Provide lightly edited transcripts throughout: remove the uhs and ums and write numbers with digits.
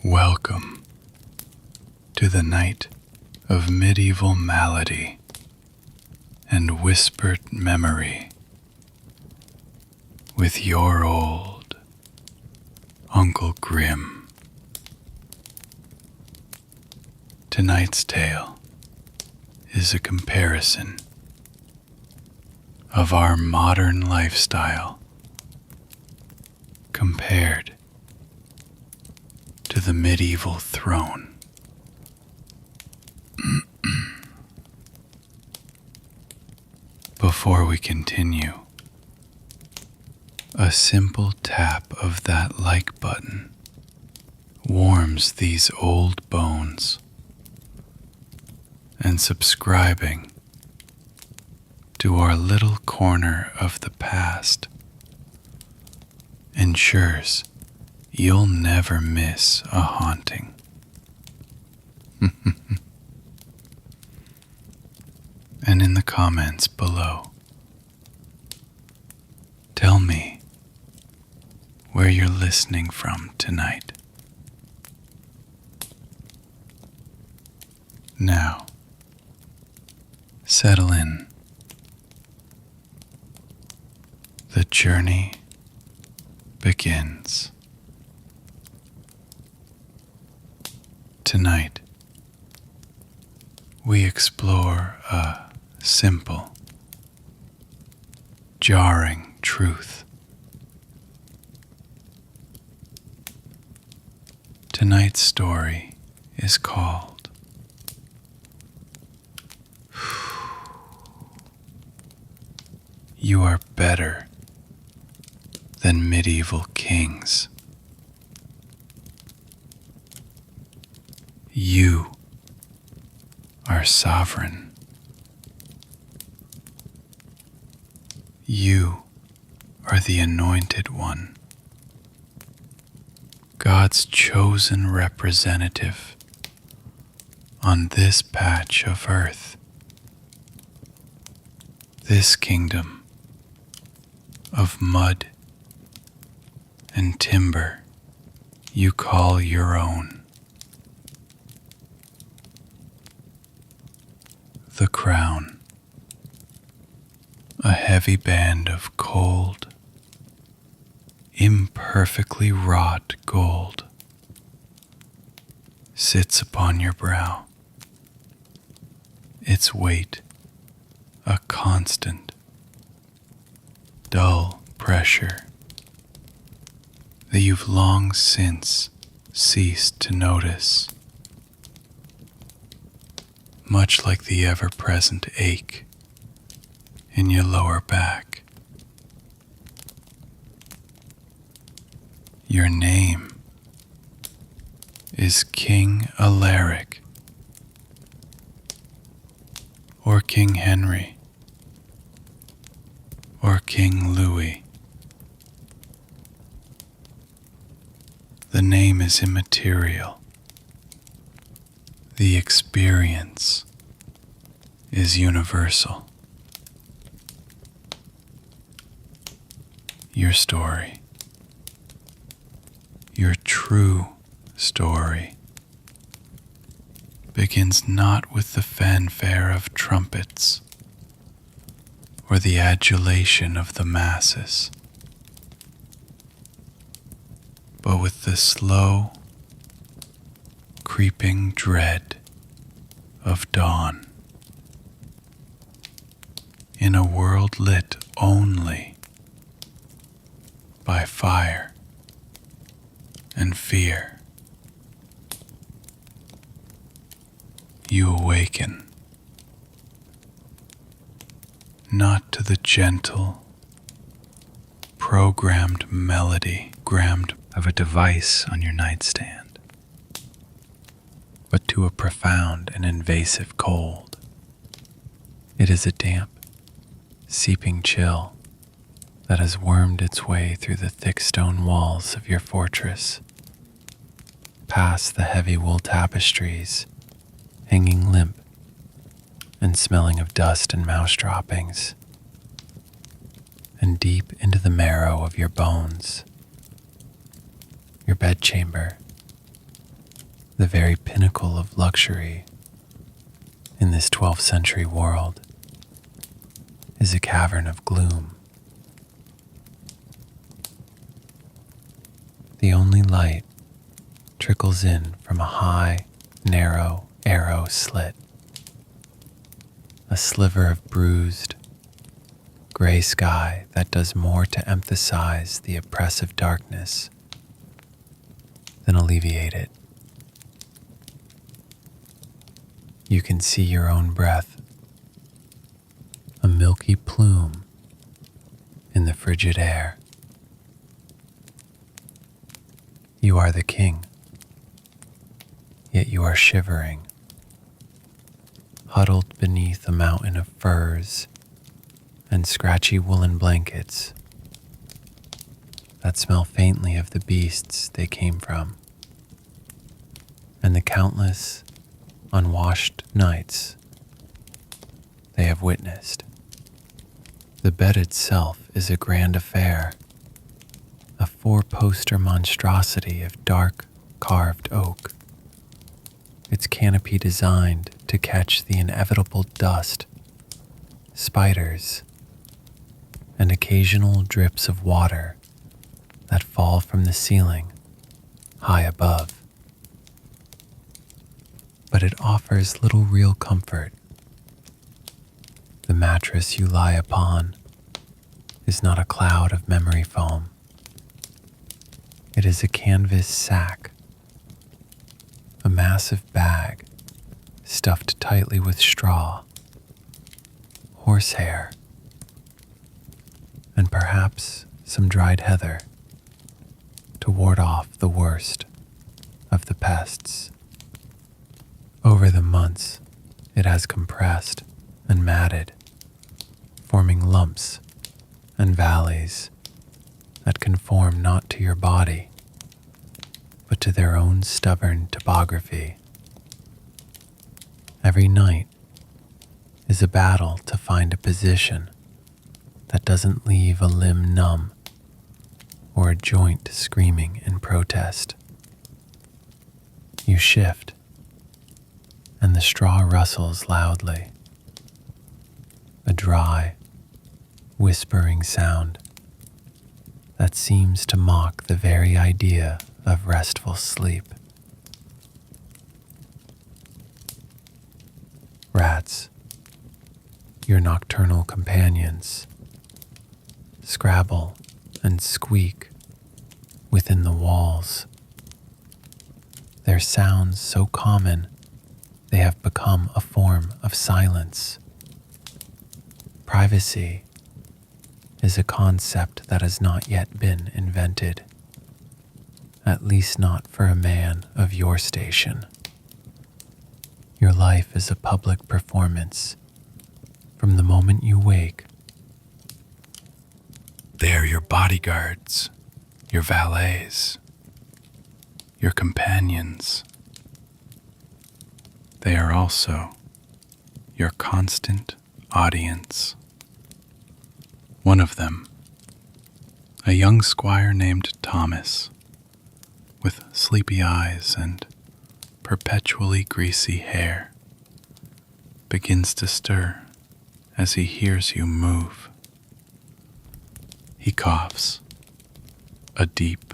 Welcome to the night of medieval malady and whispered memory with your old Uncle Grim. Tonight's tale is a comparison of our modern lifestyle compared to the medieval throne. Before we continue, a simple tap of that like button warms these old bones, and subscribing to our little corner of the past ensures you'll never miss a haunting. And in the comments below, tell me where you're listening from tonight. Now, settle in. The journey begins. Tonight, we explore a simple, jarring truth. Tonight's story is called You Are Better Than Medieval Kings. You are sovereign. You are the anointed one, God's chosen representative on this patch of earth, this kingdom of mud and timber you call your own. The crown, a heavy band of cold, imperfectly wrought gold, sits upon your brow, its weight a constant, dull pressure that you've long since ceased to notice, much like the ever-present ache in your lower back. Your name is King Alaric, or King Henry, or King Louis. The name is immaterial. The experience is universal. Your story, your true story, begins not with the fanfare of trumpets or the adulation of the masses, but with the slow, creeping dread of dawn in a world lit only by fire and fear. You awaken not to the gentle, programmed melody of a device on your nightstand, but to a profound and invasive cold. It is a damp, seeping chill that has wormed its way through the thick stone walls of your fortress, past the heavy wool tapestries hanging limp and smelling of dust and mouse droppings, and deep into the marrow of your bones. Your bedchamber The very pinnacle of luxury in this 12th century world is a cavern of gloom. The only light trickles in from a high, narrow arrow slit, a sliver of bruised, gray sky that does more to emphasize the oppressive darkness than alleviate it. You can see your own breath, a milky plume in the frigid air. You are the king, yet you are shivering, huddled beneath a mountain of furs and scratchy woolen blankets that smell faintly of the beasts they came from, and the countless unwashed nights they have witnessed. The bed itself is a grand affair, a four-poster monstrosity of dark carved oak, its canopy designed to catch the inevitable dust, spiders, and occasional drips of water that fall from the ceiling high above. But it offers little real comfort. The mattress you lie upon is not a cloud of memory foam. It is a canvas sack, a massive bag stuffed tightly with straw, horsehair, and perhaps some dried heather to ward off the worst of the pests. Over the months, it has compressed and matted, forming lumps and valleys that conform not to your body, but to their own stubborn topography. Every night is a battle to find a position that doesn't leave a limb numb or a joint screaming in protest. You shift, and the straw rustles loudly, a dry, whispering sound that seems to mock the very idea of restful sleep. Rats, your nocturnal companions, scrabble and squeak within the walls, their sounds so common they have become a form of silence. Privacy is a concept that has not yet been invented, at least not for a man of your station. Your life is a public performance from the moment you wake. They are your bodyguards, your valets, your companions. They are also your constant audience. One of them, a young squire named Thomas, with sleepy eyes and perpetually greasy hair, begins to stir as he hears you move. He coughs, a deep,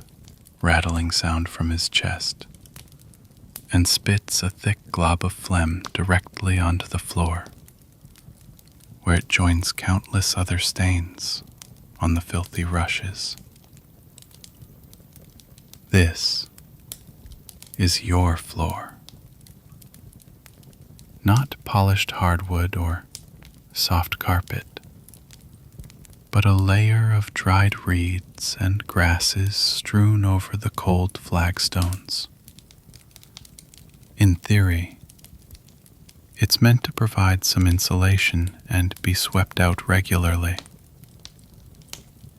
rattling sound from his chest, and spits a thick glob of phlegm directly onto the floor, where it joins countless other stains on the filthy rushes. This is your floor. Not polished hardwood or soft carpet, but a layer of dried reeds and grasses strewn over the cold flagstones. In theory, it's meant to provide some insulation and be swept out regularly.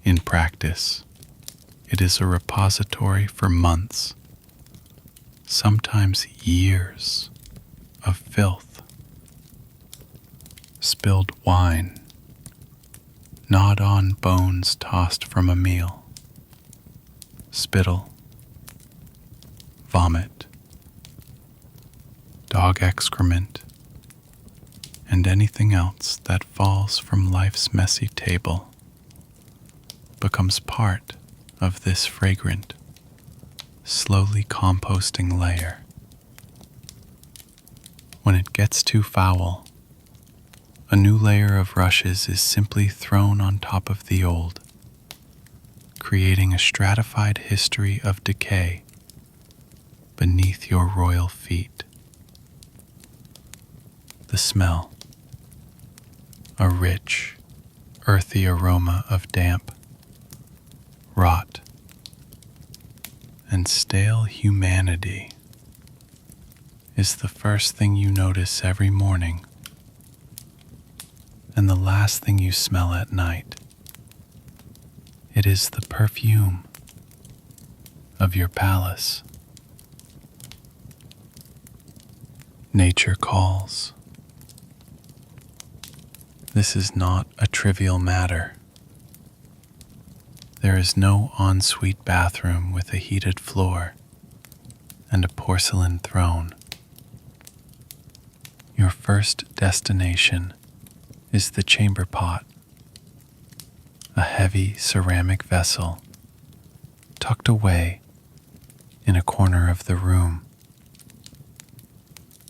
In practice, it is a repository for months, sometimes years, of filth. Spilled wine, gnawed-on bones tossed from a meal, spittle, vomit, dog excrement, and anything else that falls from life's messy table becomes part of this fragrant, slowly composting layer. When it gets too foul, a new layer of rushes is simply thrown on top of the old, creating a stratified history of decay beneath your royal feet. The smell, a rich, earthy aroma of damp, rot, and stale humanity, is the first thing you notice every morning and the last thing you smell at night. It is the perfume of your palace. Nature calls. This is not a trivial matter. There is no ensuite bathroom with a heated floor and a porcelain throne. Your first destination is the chamber pot, a heavy ceramic vessel tucked away in a corner of the room.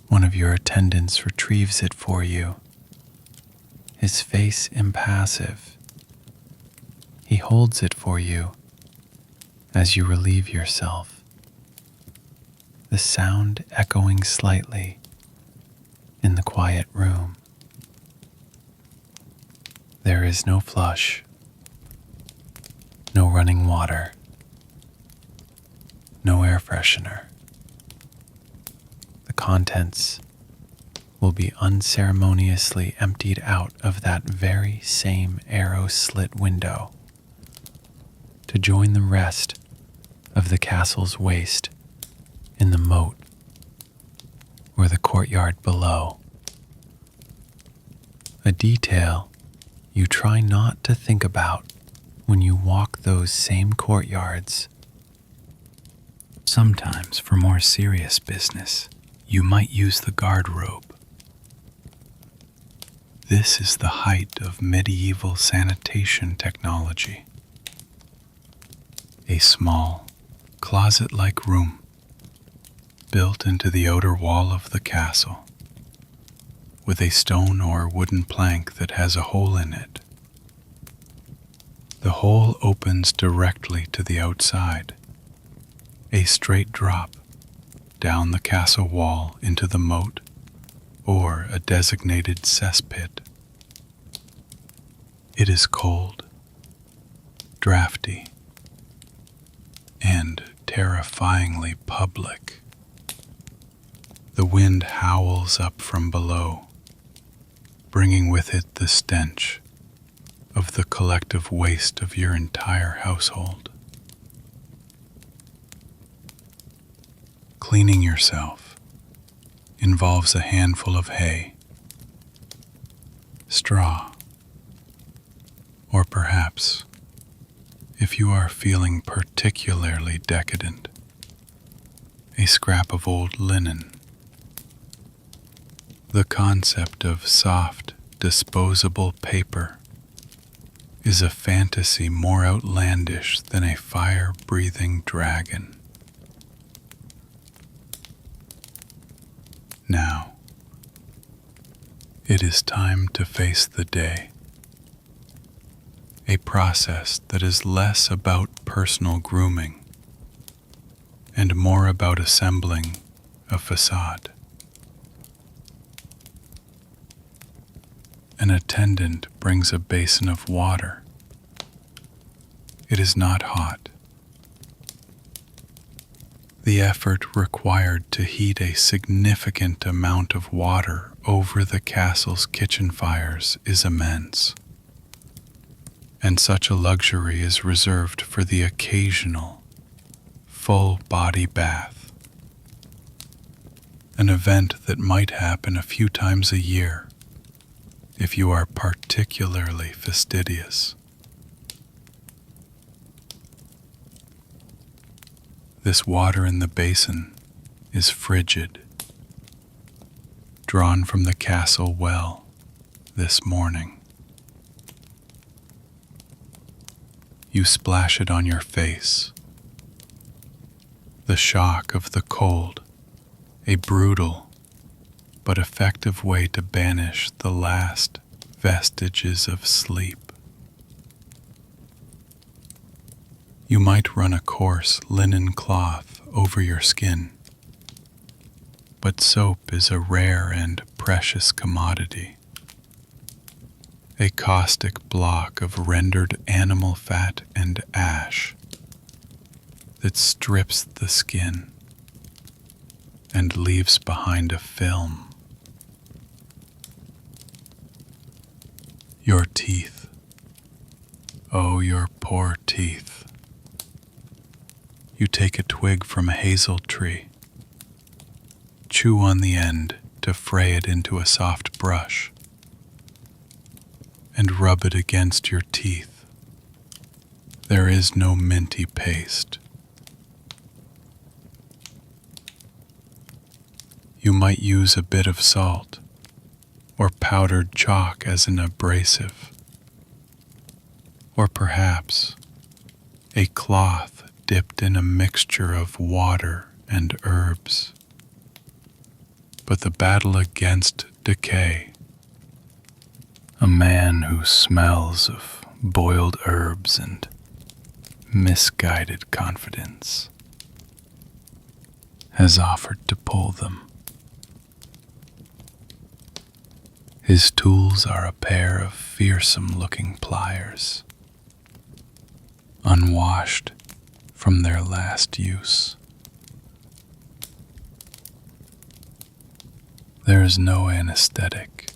One of your attendants retrieves it for you, his face impassive. He holds it for you as you relieve yourself, the sound echoing slightly in the quiet room. There is no flush, no running water, no air freshener. The contents will be unceremoniously emptied out of that very same arrow slit window to join the rest of the castle's waste in the moat or the courtyard below. A detail you try not to think about when you walk those same courtyards. Sometimes, for more serious business, you might use the guardrobe. This is the height of medieval sanitation technology. A small, closet-like room built into the outer wall of the castle, with a stone or wooden plank that has a hole in it. The hole opens directly to the outside, a straight drop down the castle wall into the moat or a designated cesspit. It is cold, drafty, and terrifyingly public. The wind howls up from below, bringing with it the stench of the collective waste of your entire household. Cleaning yourself involves a handful of hay, straw, or perhaps, if you are feeling particularly decadent, a scrap of old linen. The concept of soft, disposable paper is a fantasy more outlandish than a fire-breathing dragon. Now, it is time to face the day, a process that is less about personal grooming and more about assembling a facade. An attendant brings a basin of water. It is not hot. The effort required to heat a significant amount of water over the castle's kitchen fires is immense, and such a luxury is reserved for the occasional, full-body bath, an event that might happen a few times a year if you are particularly fastidious. This water in the basin is frigid, drawn from the castle well this morning. You splash it on your face. The shock of the cold, a brutal but effective way to banish the last vestiges of sleep. You might run a coarse linen cloth over your skin, but soap is a rare and precious commodity. A caustic block of rendered animal fat and ash that strips the skin and leaves behind a film. Your teeth. Oh, your poor teeth. You take a twig from a hazel tree, chew on the end to fray it into a soft brush, and rub it against your teeth. There is no minty paste. You might use a bit of salt or powdered chalk as an abrasive, or perhaps a cloth dipped in a mixture of water and herbs. But the battle against decay, a man who smells of boiled herbs and misguided confidence, has offered to pull them. His tools are a pair of fearsome-looking pliers, unwashed from their last use. There is no anesthetic,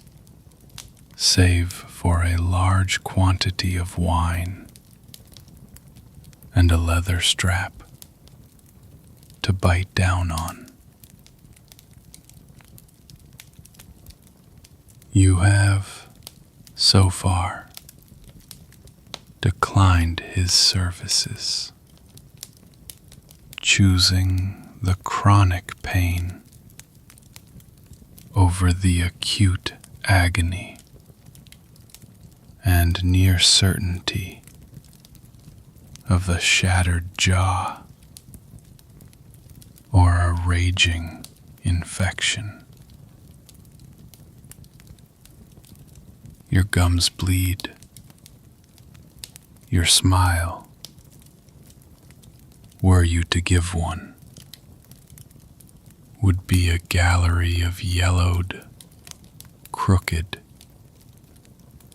save for a large quantity of wine and a leather strap to bite down on. You have, so far, declined his services, choosing the chronic pain over the acute agony and near certainty of a shattered jaw or a raging infection. Your gums bleed. Your smile, were you to give one, would be a gallery of yellowed, crooked,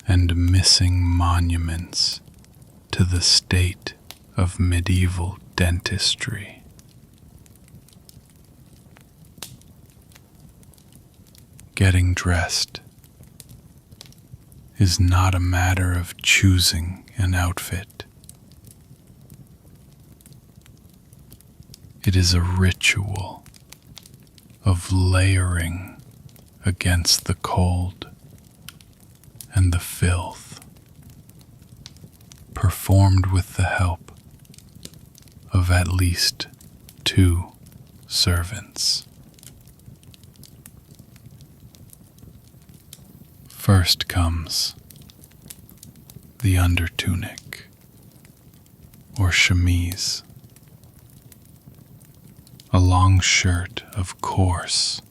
and missing monuments to the state of medieval dentistry. Getting dressed is not a matter of choosing an outfit. It is a ritual of layering against the cold and the filth, performed with the help of at least 2 servants. First comes the undertunic or chemise, a long shirt of coarse,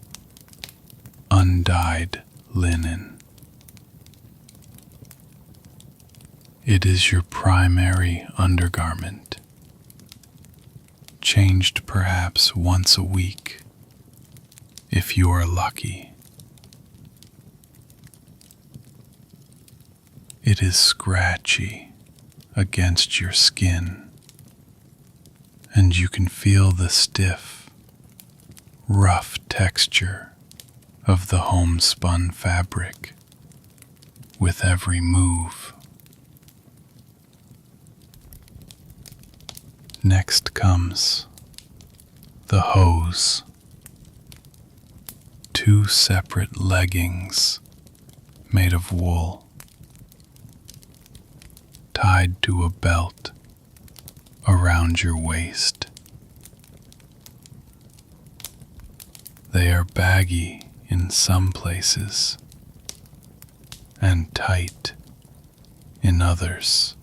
undyed linen. It is your primary undergarment, changed perhaps once a week, if you are lucky. It is scratchy against your skin, and you can feel the stiff, rough texture of the homespun fabric with every move. Next comes the hose, 2 separate leggings made of wool, tied to a belt around your waist. They are baggy in some places and tight in others,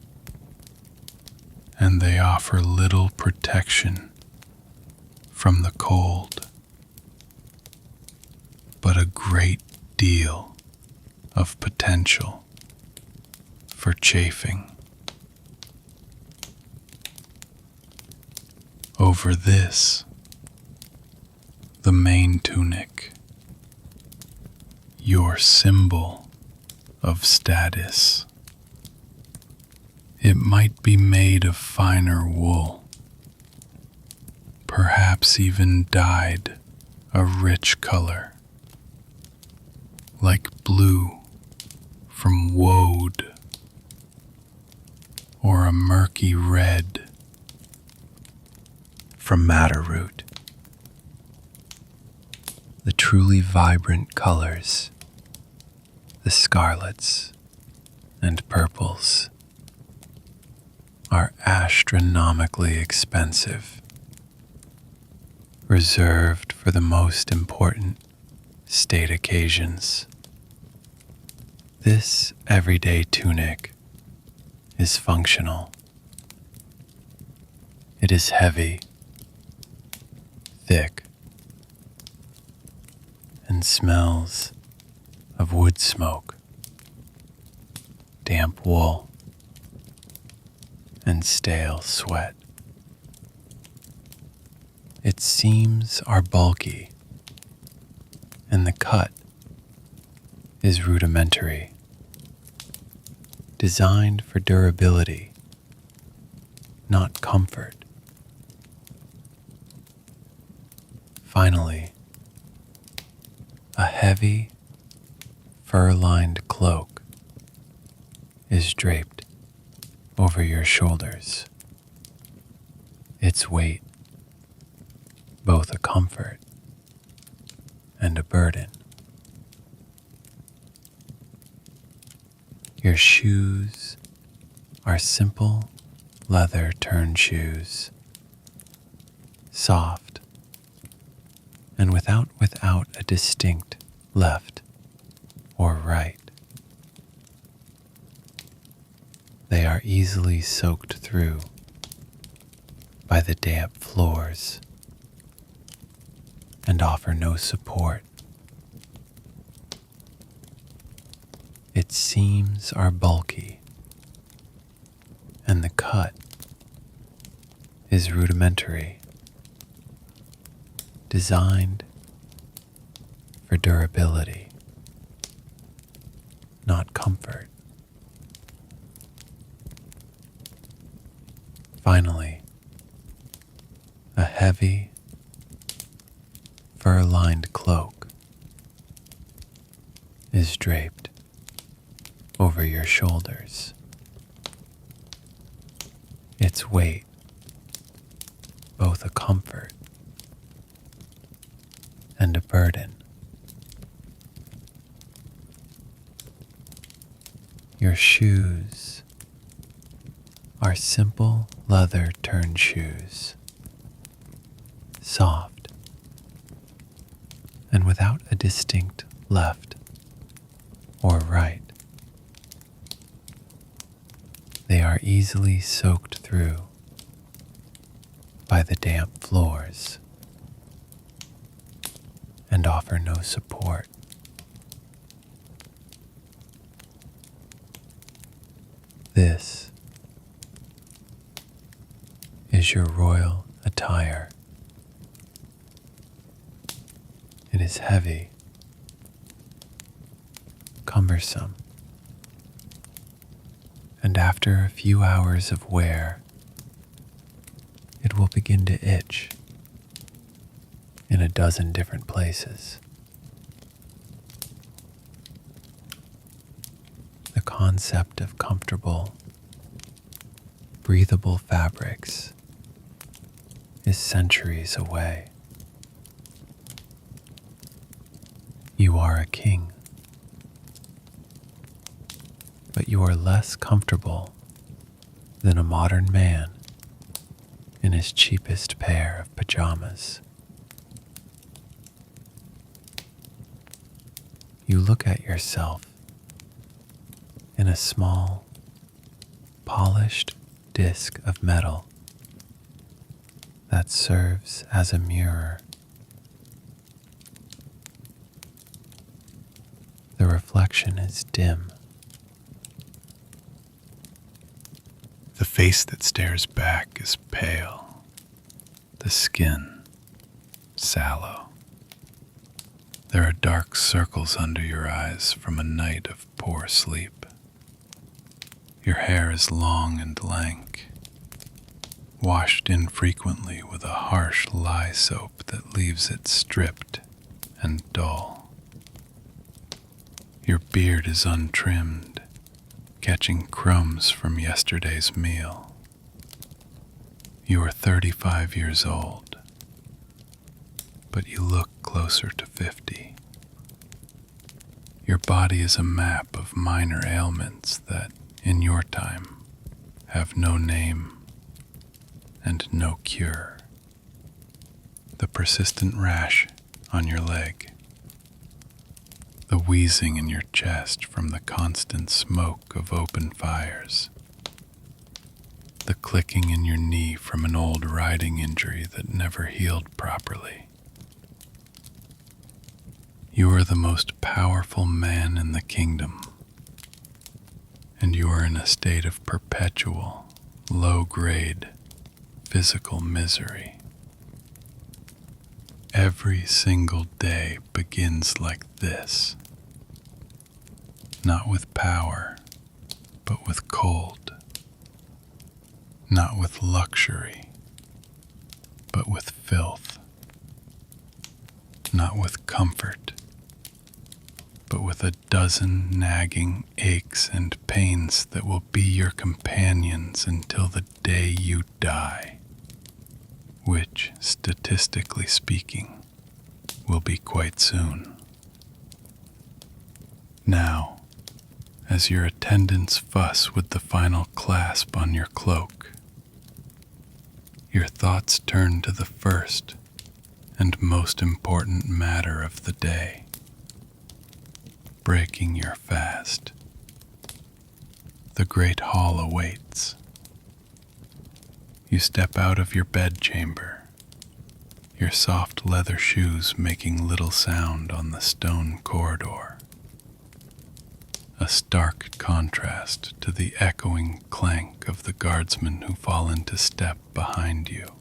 and they offer little protection from the cold, but a great deal of potential for chafing. Over this, the main tunic, your symbol of status. It might be made of finer wool, perhaps even dyed a rich color, like blue from woad, or a murky red from madder root. The truly vibrant colors, the scarlets and purples, are astronomically expensive, reserved for the most important state occasions. This everyday tunic is functional. It is heavy, thick, and smells of wood smoke, damp wool, and stale sweat. Its seams are bulky, and the cut is rudimentary, designed for durability, not comfort. Finally, a heavy, fur-lined cloak is draped over your shoulders. Its weight, both a comfort and a burden. Your shoes are simple leather turn shoes, soft and without a distinct left or right. They are easily soaked through by the damp floors and offer no support. Its seams are bulky, and the cut is rudimentary, designed for durability, not comfort. Finally, a heavy, fur-lined cloak is draped over your shoulders. Its weight, both a comfort and a burden. Your shoes are simple leather turn shoes, soft and without a distinct left or right. They are easily soaked through by the damp floors and offer no support. This is your royal attire. It is heavy, cumbersome, and after a few hours of wear, it will begin to itch in a dozen different places. The concept of comfortable, breathable fabrics is centuries away. You are a king, but you are less comfortable than a modern man in his cheapest pair of pajamas. You look at yourself in a small, polished disc of metal that serves as a mirror. The reflection is dim. The face that stares back is pale, the skin sallow. There are dark circles under your eyes from a night of poor sleep. Your hair is long and lank, washed infrequently with a harsh lye soap that leaves it stripped and dull. Your beard is untrimmed, catching crumbs from yesterday's meal. You are 35 years old, but you look closer to 50. Your body is a map of minor ailments that, in your time, have no name and no cure. The persistent rash on your leg, the wheezing in your chest from the constant smoke of open fires, the clicking in your knee from an old riding injury that never healed properly. You are the most powerful man in the kingdom, and you are in a state of perpetual, low-grade physical misery. Every single day begins like this, not with power, but with cold, not with luxury, but with filth, not with comfort, but with a dozen nagging aches and pains that will be your companions until the day you die, which, statistically speaking, will be quite soon. Now, as your attendants fuss with the final clasp on your cloak, your thoughts turn to the first and most important matter of the day: breaking your fast. The great hall awaits. You step out of your bedchamber, your soft leather shoes making little sound on the stone corridor, a stark contrast to the echoing clank of the guardsmen who fall into step behind you.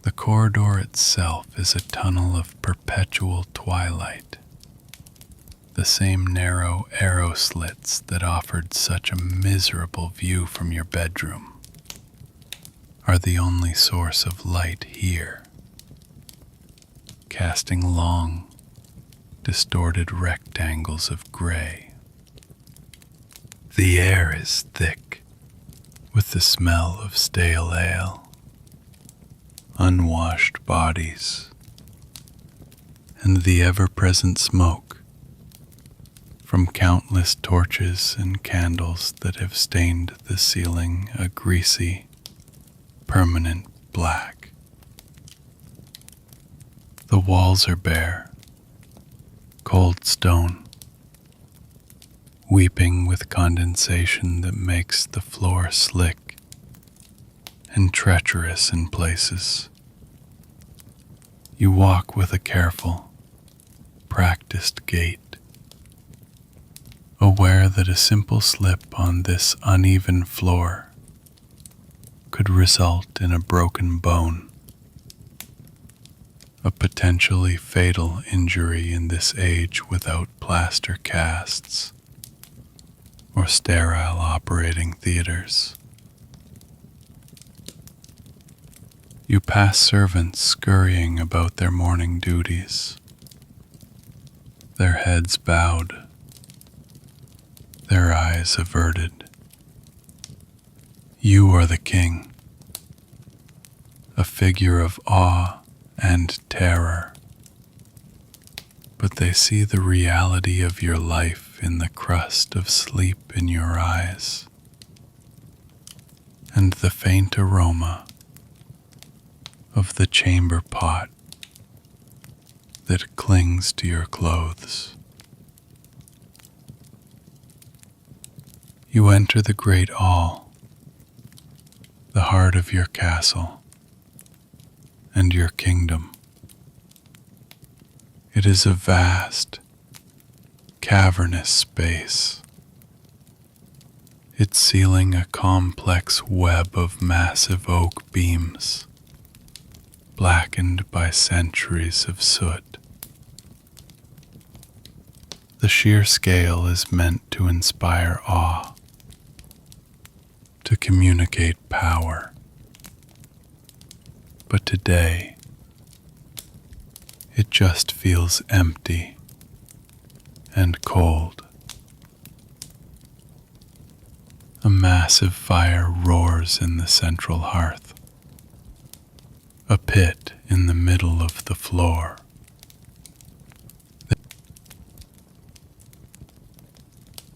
The corridor itself is a tunnel of perpetual twilight. The same narrow arrow slits that offered such a miserable view from your bedroom are the only source of light here, casting long, distorted rectangles of gray. The air is thick with the smell of stale ale, unwashed bodies, and the ever-present smoke from countless torches and candles that have stained the ceiling a greasy, permanent black. The walls are bare, cold stone, weeping with condensation that makes the floor slick and treacherous in places. You walk with a careful, practiced gait, aware that a simple slip on this uneven floor could result in a broken bone, a potentially fatal injury in this age without plaster casts or sterile operating theaters. You pass servants scurrying about their morning duties, their heads bowed, their eyes averted. You are the king, a figure of awe and terror, but they see the reality of your life in the crust of sleep in your eyes and the faint aroma of the chamber pot that clings to your clothes. You enter the great hall, the heart of your castle and your kingdom. It is a vast, cavernous space, its ceiling a complex web of massive oak beams, blackened by centuries of soot. The sheer scale is meant to inspire awe, to communicate power. But today, it just feels empty and cold. A massive fire roars in the central hearth, a pit in the middle of the floor.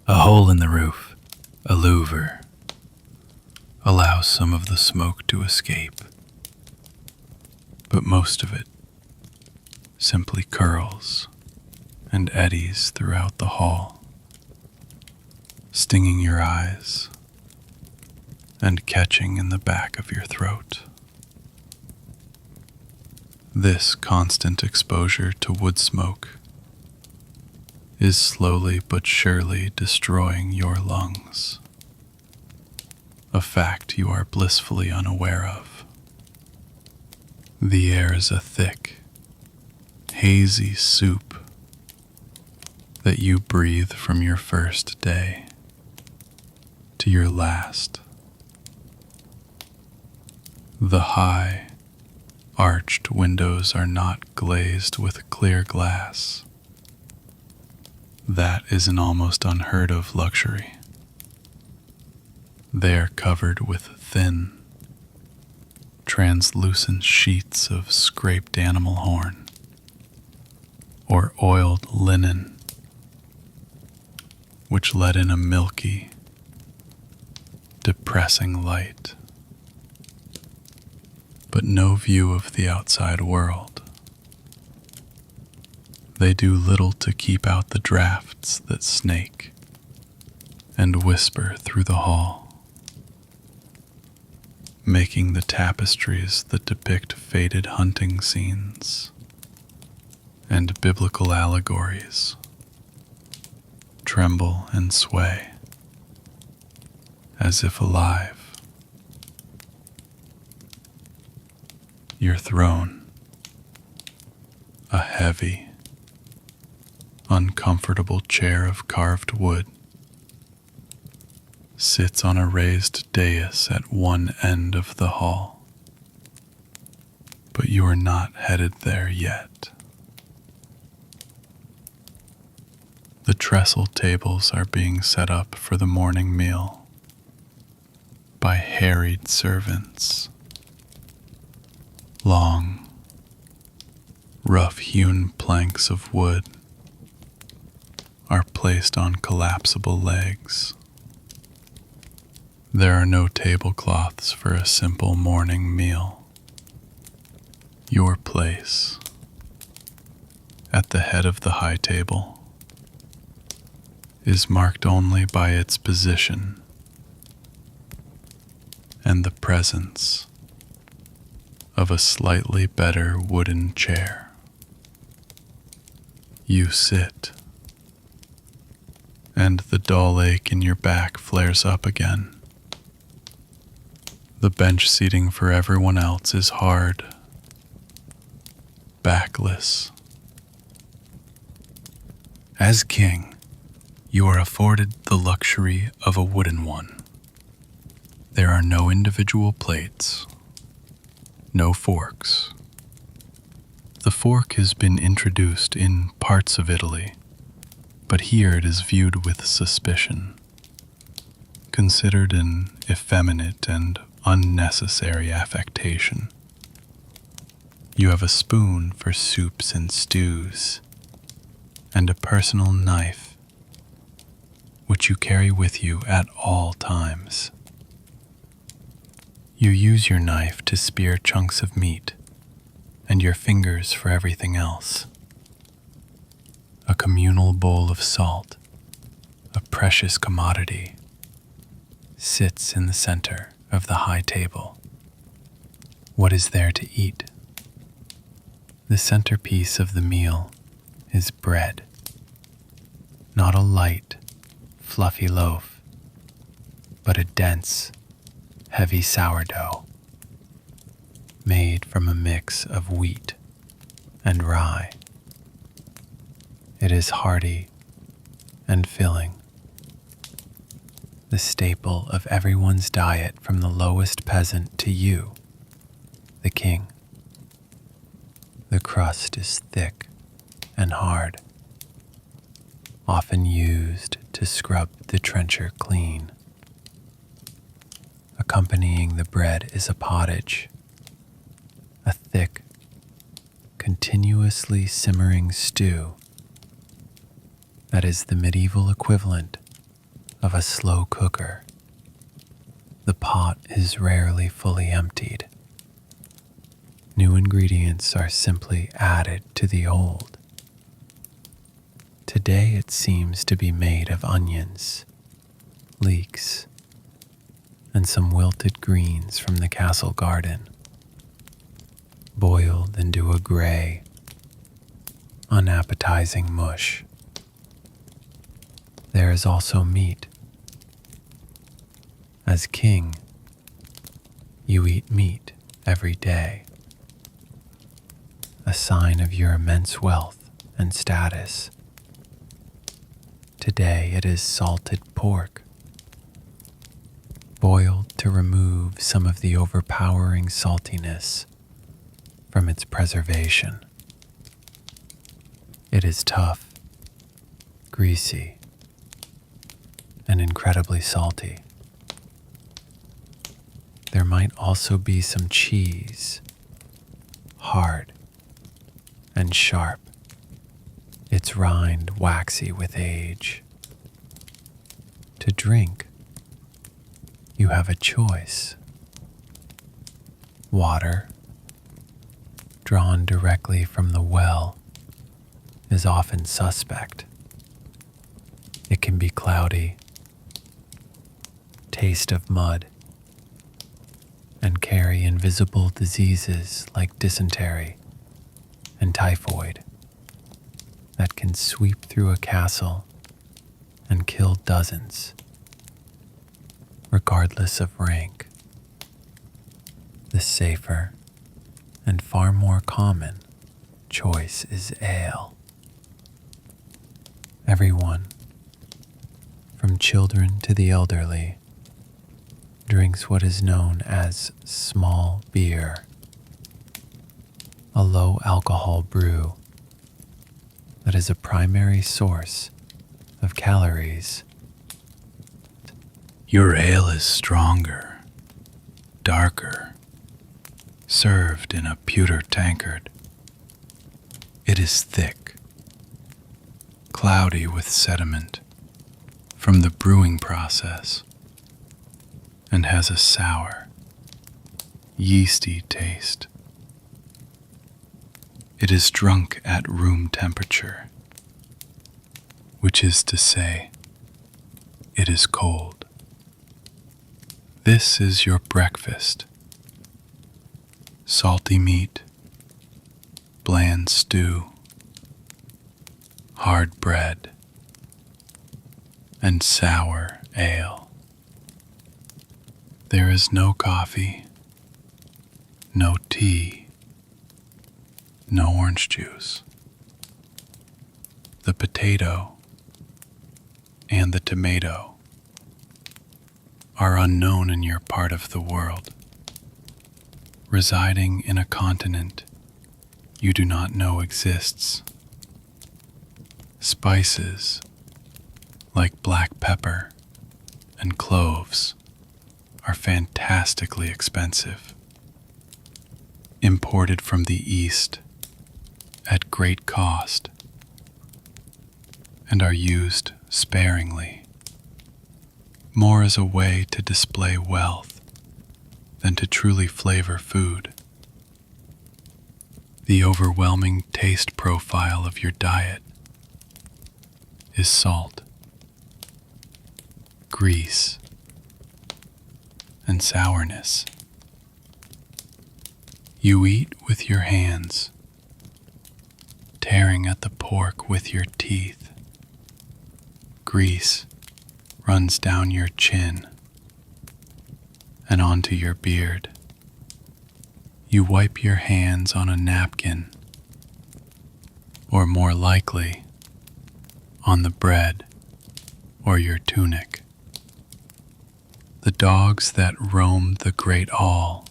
A hole in the roof, a louver, allows some of the smoke to escape, but most of it simply curls and eddies throughout the hall, stinging your eyes and catching in the back of your throat. This constant exposure to wood smoke is slowly but surely destroying your lungs, a fact you are blissfully unaware of. The air is a thick, hazy soup that you breathe from your first day to your last. The high, arched windows are not glazed with clear glass. That is an almost unheard of luxury. They are covered with thin, translucent sheets of scraped animal horn or oiled linen, which let in a milky, depressing light, but no view of the outside world. They do little to keep out the drafts that snake and whisper through the hall, making the tapestries that depict faded hunting scenes and biblical allegories tremble and sway as if alive. Your throne, a heavy, uncomfortable chair of carved wood, sits on a raised dais at one end of the hall. But you are not headed there yet. The trestle tables are being set up for the morning meal by harried servants. Long, rough-hewn planks of wood are placed on collapsible legs. There are no tablecloths for a simple morning meal. Your place, at the head of the high table, is marked only by its position and the presence of a slightly better wooden chair. You sit, and the dull ache in your back flares up again. The bench seating for everyone else is hard, backless. As king, you are afforded the luxury of a wooden one. There are no individual plates, no forks. The fork has been introduced in parts of Italy, but here it is viewed with suspicion, considered an effeminate and unnecessary affectation. You have a spoon for soups and stews, and a personal knife, which you carry with you at all times. You use your knife to spear chunks of meat, and your fingers for everything else. communal bowl of salt, a precious commodity, sits in the center of the high table. What is there to eat? The centerpiece of the meal is bread, not a light, fluffy loaf, but a dense, heavy sourdough made from a mix of wheat and rye. It is hearty and filling, the staple of everyone's diet from the lowest peasant to you, the king. The crust is thick and hard, often used to scrub the trencher clean. Accompanying the bread is a pottage, a thick, continuously simmering stew that is the medieval equivalent of a slow cooker. The pot is rarely fully emptied. New ingredients are simply added to the old. Today it seems to be made of onions, leeks, and some wilted greens from the castle garden, boiled into a gray, unappetizing mush. There is also meat. As king, you eat meat every day, a sign of your immense wealth and status. Today it is salted pork, boiled to remove some of the overpowering saltiness from its preservation. It is tough, greasy, and incredibly salty. There might also be some cheese, hard and sharp, its rind waxy with age. To drink, you have a choice. Water, drawn directly from the well, is often suspect. It can be cloudy, taste of mud, and carry invisible diseases like dysentery and typhoid that can sweep through a castle and kill dozens, regardless of rank. The safer and far more common choice is ale. Everyone, from children to the elderly, drinks what is known as small beer, a low alcohol brew that is a primary source of calories. Your ale is stronger, darker, served in a pewter tankard. It is thick, cloudy with sediment from the brewing process, and has a sour, yeasty taste. It is drunk at room temperature, which is to say, it is cold. This is your breakfast: salty meat, bland stew, hard bread, and sour ale. There is no coffee, no tea, no orange juice. The potato and the tomato are unknown in your part of the world, residing in a continent you do not know exists. Spices like black pepper and cloves are fantastically expensive, imported from the East at great cost, and are used sparingly, more as a way to display wealth than to truly flavor food. The overwhelming taste profile of your diet is salt, grease, and sourness. You eat with your hands, tearing at the pork with your teeth. Grease runs down your chin and onto your beard. You wipe your hands on a napkin, or more likely, on the bread or your tunic. The dogs that roam the great hall,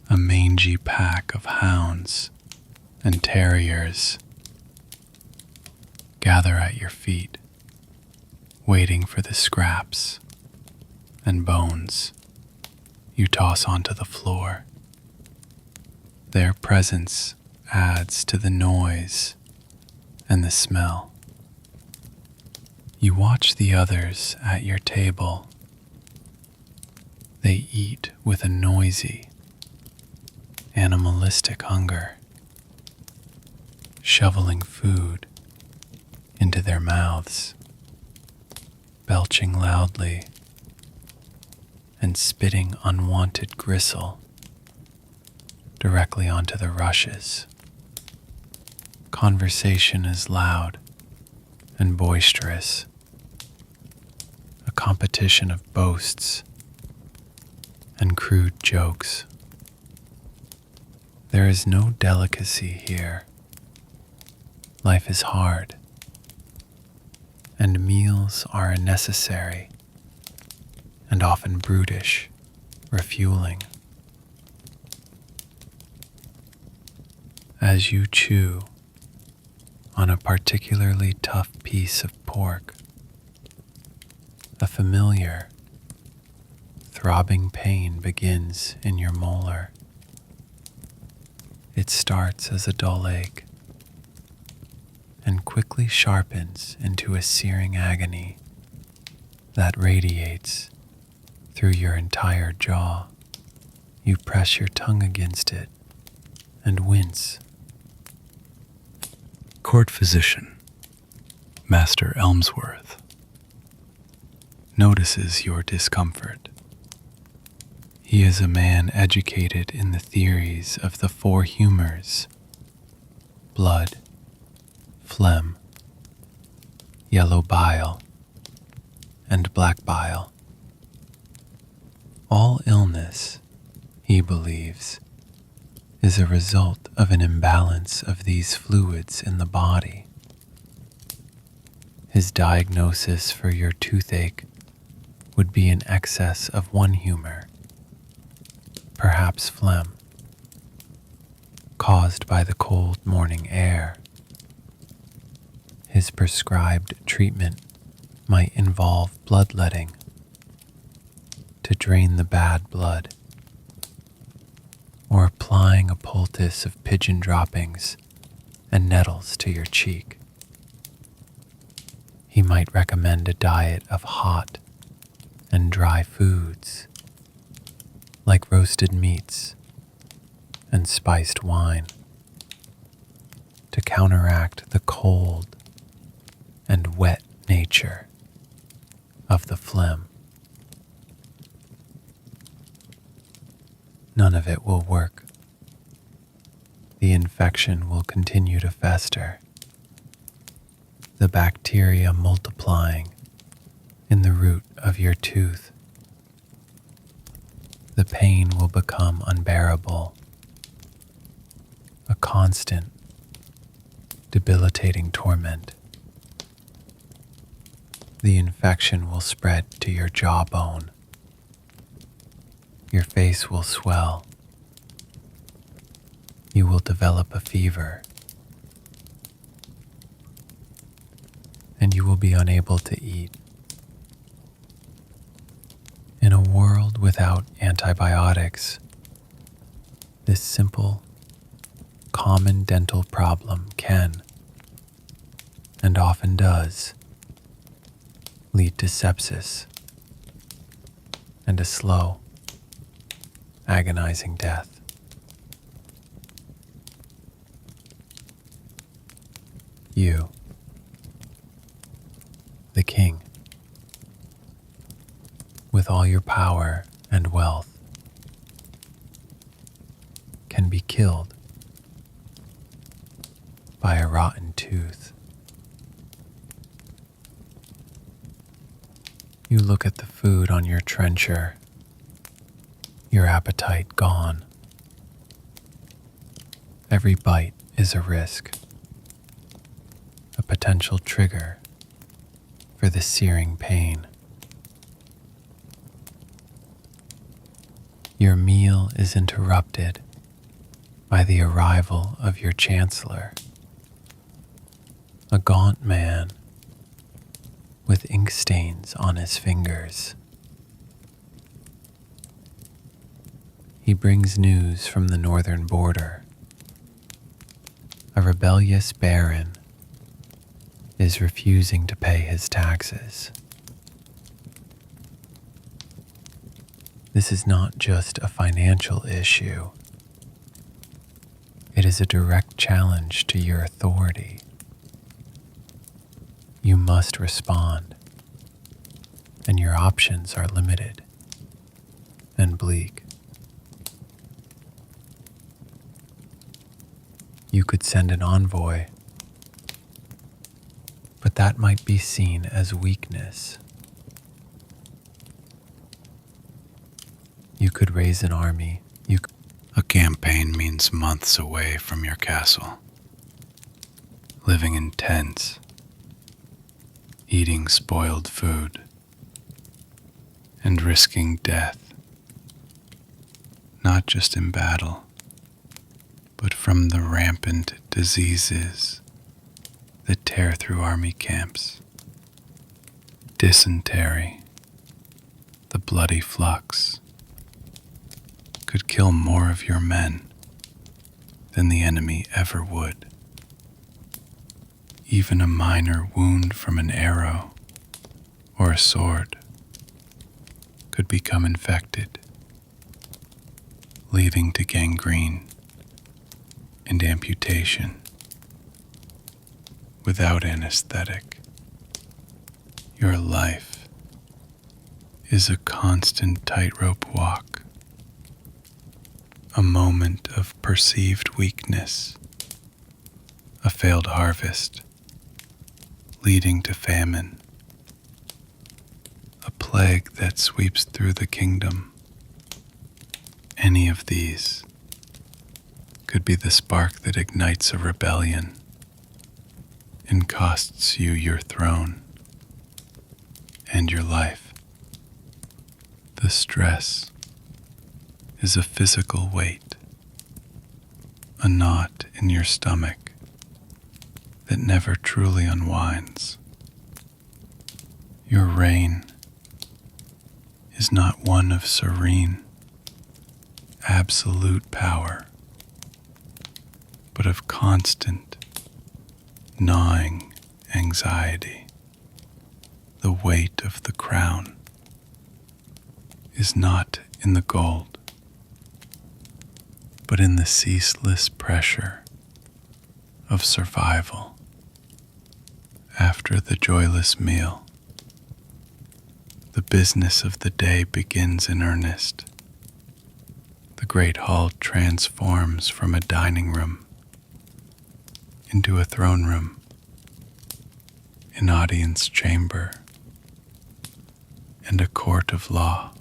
a mangy pack of hounds and terriers, gather at your feet, waiting for the scraps and bones you toss onto the floor. Their presence adds to the noise and the smell. You watch the others at your table. They eat with a noisy, animalistic hunger, shoveling food into their mouths, belching loudly, and spitting unwanted gristle directly onto the rushes. Conversation is loud and boisterous, a competition of boasts and crude jokes. There is no delicacy here. Life is hard, and meals are a necessary and often brutish refueling. As you chew on a particularly tough piece of pork, a familiar, throbbing pain begins in your molar. It starts as a dull ache and quickly sharpens into a searing agony that radiates through your entire jaw. You press your tongue against it and wince. Court physician, Master Elmsworth, notices your discomfort. He is a man educated in the theories of the four humors: blood, phlegm, yellow bile, and black bile. All illness, he believes, is a result of an imbalance of these fluids in the body. His diagnosis for your toothache would be an excess of one humor, perhaps phlegm, caused by the cold morning air. His prescribed treatment might involve bloodletting to drain the bad blood, or applying a poultice of pigeon droppings and nettles to your cheek. He might recommend a diet of hot and dry foods, like roasted meats and spiced wine, to counteract the cold and wet nature of the phlegm. None of it will work. The infection will continue to fester, the bacteria multiplying in the root of your tooth. The pain will become unbearable, a constant, debilitating torment. The infection will spread to your jawbone. Your face will swell. You will develop a fever, and you will be unable to eat. In a world without antibiotics, this simple, common dental problem can, and often does, lead to sepsis and a slow, agonizing death. You, with all your power and wealth, can be killed by a rotten tooth. You look at the food on your trencher, your appetite gone. Every bite is a risk, a potential trigger for the searing pain. Your meal is interrupted by the arrival of your chancellor, a gaunt man with ink stains on his fingers. He brings news from the northern border. A rebellious baron is refusing to pay his taxes. This is not just a financial issue. It is a direct challenge to your authority. You must respond, and your options are limited and bleak. You could send an envoy, but that might be seen as weakness. You could raise an army. A campaign means months away from your castle, living in tents, eating spoiled food, and risking death, not just in battle, but from the rampant diseases that tear through army camps. Dysentery, the bloody flux, could kill more of your men than the enemy ever would. Even a minor wound from an arrow or a sword could become infected, leading to gangrene and amputation. Without anesthetic, your life is a constant tightrope walk, a moment of perceived weakness, a failed harvest leading to famine, a plague that sweeps through the kingdom. Any of these could be the spark that ignites a rebellion and costs you your throne and your life. The stress is a physical weight, a knot in your stomach that never truly unwinds. Your reign is not one of serene, absolute power, but of constant, gnawing anxiety. The weight of the crown is not in the gold, but in the ceaseless pressure of survival. After the joyless meal, the business of the day begins in earnest. The great hall transforms from a dining room into a throne room, an audience chamber, and a court of law.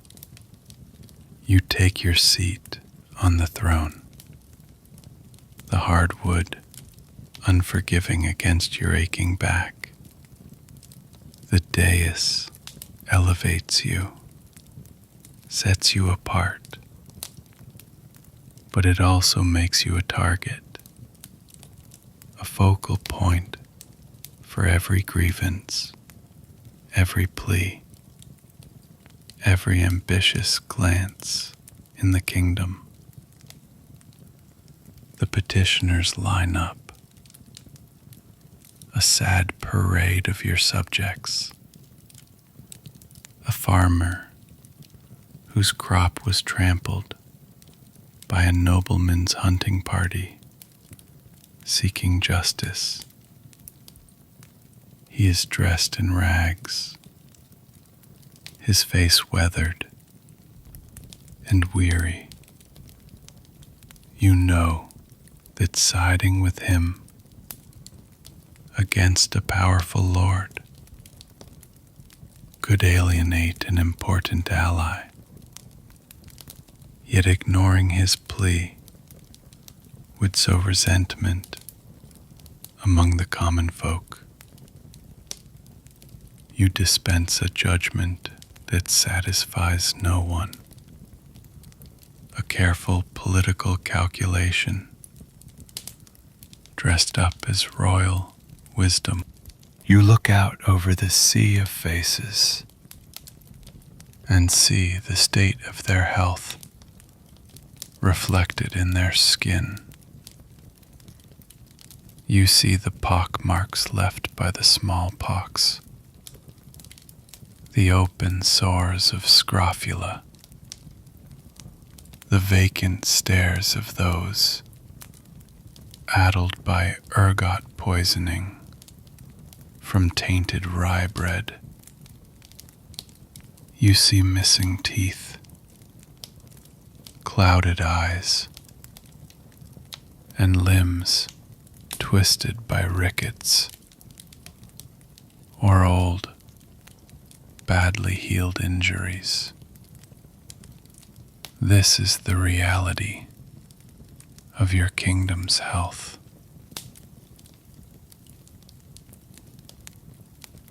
You take your seat on the throne, the hardwood unforgiving against your aching back. The dais elevates you, sets you apart, but it also makes you a target, a focal point for every grievance, every plea, every ambitious glance in the kingdom. The petitioners line up, a sad parade of your subjects. A farmer whose crop was trampled by a nobleman's hunting party seeking justice. He is dressed in rags, his face weathered and weary, you know that siding with him against a powerful lord could alienate an important ally. Yet ignoring his plea would sow resentment among the common folk. You dispense a judgment that satisfies no one, a careful political calculation dressed up as royal wisdom. You look out over the sea of faces and see the state of their health reflected in their skin. You see the pock marks left by the smallpox, the open sores of scrofula, the vacant stares of those addled by ergot poisoning from tainted rye bread. You see missing teeth, clouded eyes, and limbs twisted by rickets or old, badly healed injuries. This is the reality of your kingdom's health.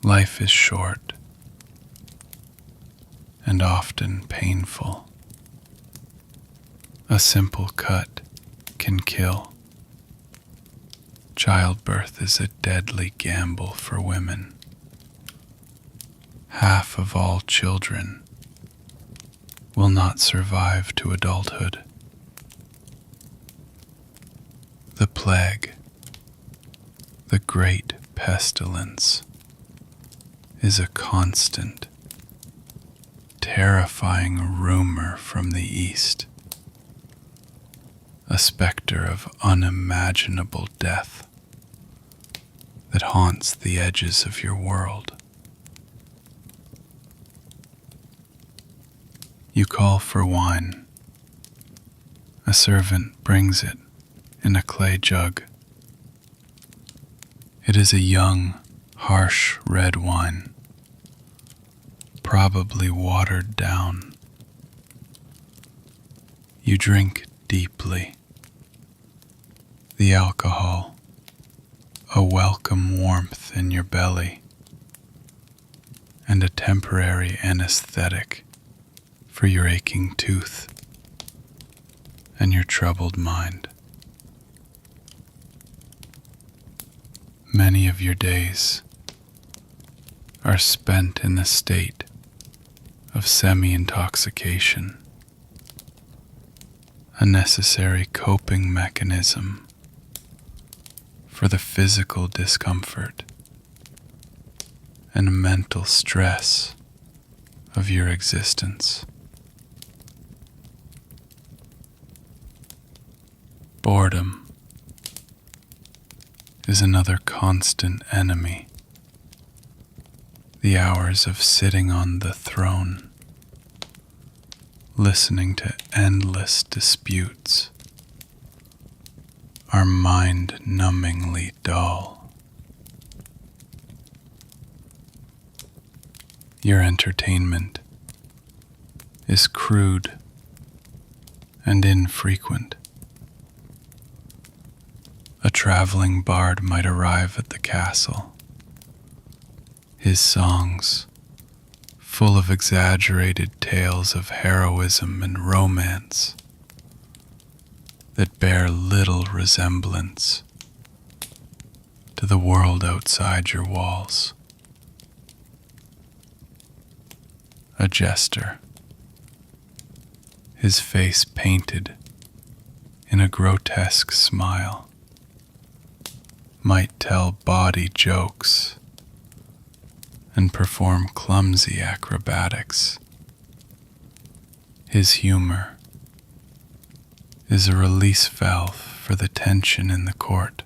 Life is short and often painful. A simple cut can kill. Childbirth is a deadly gamble for women. Half of all children will not survive to adulthood. The plague, the great pestilence, is a constant, terrifying rumor from the east, a specter of unimaginable death that haunts the edges of your world. You call for wine. A servant brings it in a clay jug. It is a young, harsh red wine, probably watered down. You drink deeply. The alcohol, a welcome warmth in your belly, and a temporary anesthetic for your aching tooth and your troubled mind. Many of your days are spent in the state of semi-intoxication, a necessary coping mechanism for the physical discomfort and mental stress of your existence. Boredom is another constant enemy. The hours of sitting on the throne, listening to endless disputes, are mind-numbingly dull. Your entertainment is crude and infrequent. A traveling bard might arrive at the castle, his songs full of exaggerated tales of heroism and romance that bear little resemblance to the world outside your walls. A jester, his face painted in a grotesque smile, might tell bawdy jokes and perform clumsy acrobatics. His humor is a release valve for the tension in the court,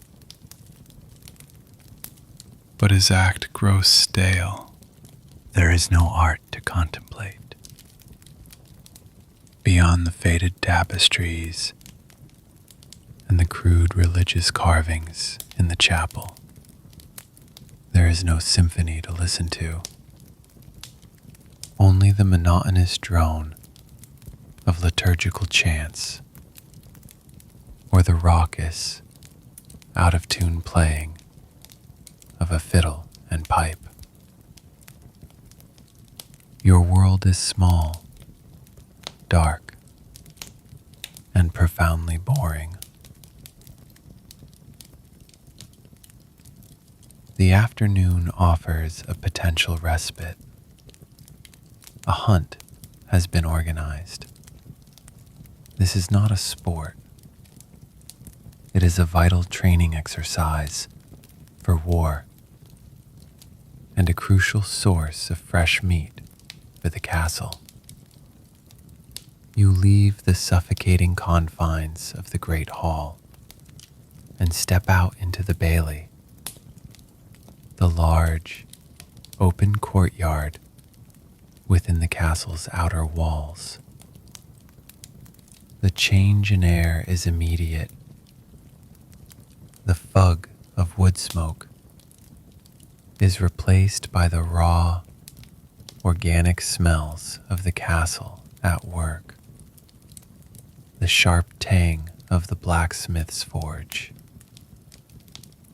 but his act grows stale There is no art to contemplate. Beyond the faded tapestries and the crude religious carvings in the chapel, there is no symphony to listen to. Only the monotonous drone of liturgical chants or the raucous, out-of-tune playing of a fiddle and pipe. Your world is small, dark, and profoundly boring. The afternoon offers a potential respite. A hunt has been organized. This is not a sport. It is a vital training exercise for war and a crucial source of fresh meat for the castle. You leave the suffocating confines of the great hall and step out into the bailey, the large, open courtyard within the castle's outer walls. The change in air is immediate. The fug of wood smoke is replaced by the raw, organic smells of the castle at work. The sharp tang of the blacksmith's forge,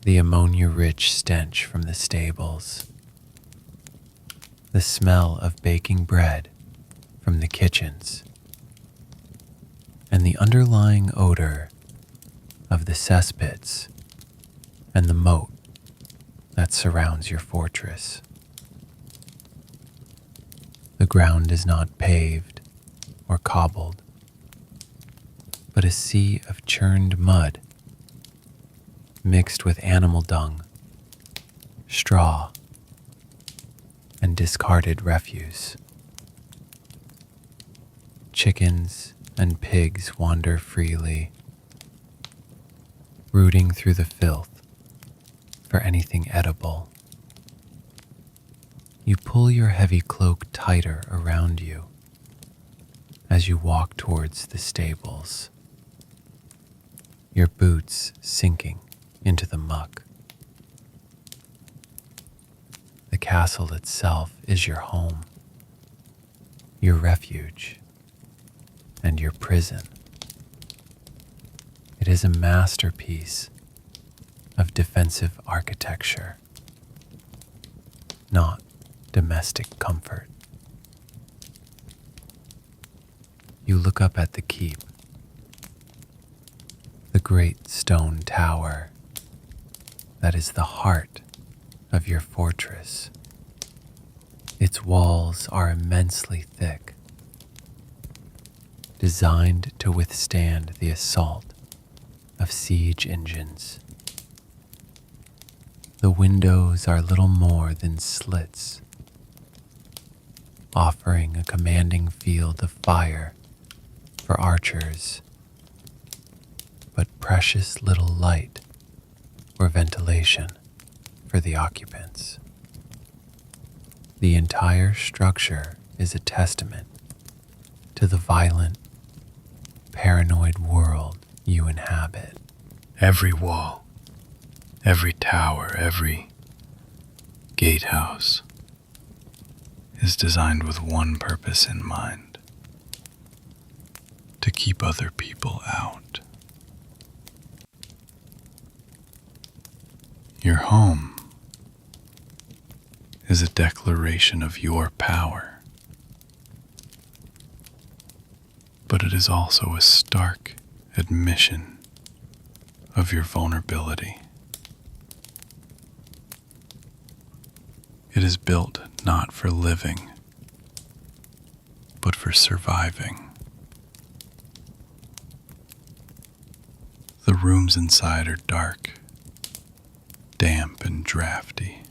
the ammonia-rich stench from the stables, the smell of baking bread from the kitchens, and the underlying odor of the cesspits and the moat that surrounds your fortress. The ground is not paved or cobbled, but a sea of churned mud mixed with animal dung, straw, and discarded refuse. Chickens and pigs wander freely, rooting through the filth for anything edible. You pull your heavy cloak tighter around you as you walk towards the stables, your boots sinking into the muck. The castle itself is your home, your refuge, and your prison. It is a masterpiece of defensive architecture, not domestic comfort. You look up at the keep, the great stone tower that is the heart of your fortress. Its walls are immensely thick, designed to withstand the assault of siege engines. The windows are little more than slits, offering a commanding field of fire for archers, but precious little light or ventilation for the occupants. The entire structure is a testament to the violent, paranoid world you inhabit. Every wall, every tower, every gatehouse is designed with one purpose in mind: to keep other people out. Your home is a declaration of your power, but it is also a stark admission of your vulnerability. It is built not for living, but for surviving. The rooms inside are dark, damp and drafty.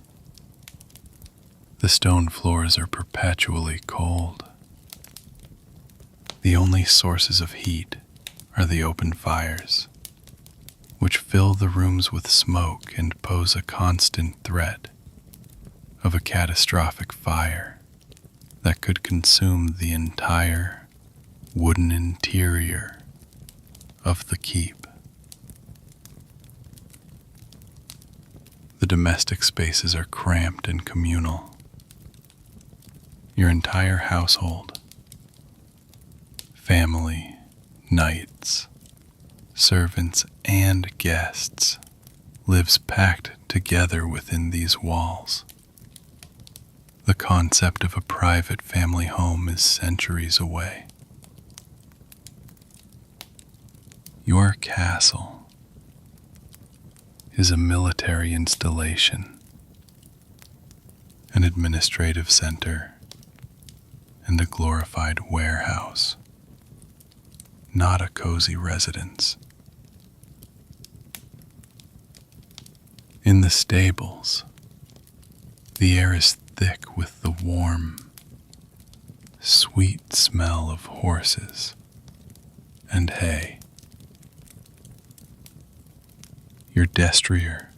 The stone floors are perpetually cold. The only sources of heat are the open fires, which fill the rooms with smoke and pose a constant threat of a catastrophic fire that could consume the entire wooden interior of the keep. The domestic spaces are cramped and communal. Your entire household, family, knights, servants, and guests lives packed together within these walls. The concept of a private family home is centuries away. Your castle is a military installation, an administrative center, and a glorified warehouse, not a cozy residence. In the stables, the air is thick with the warm, sweet smell of horses and hay. Your destrier,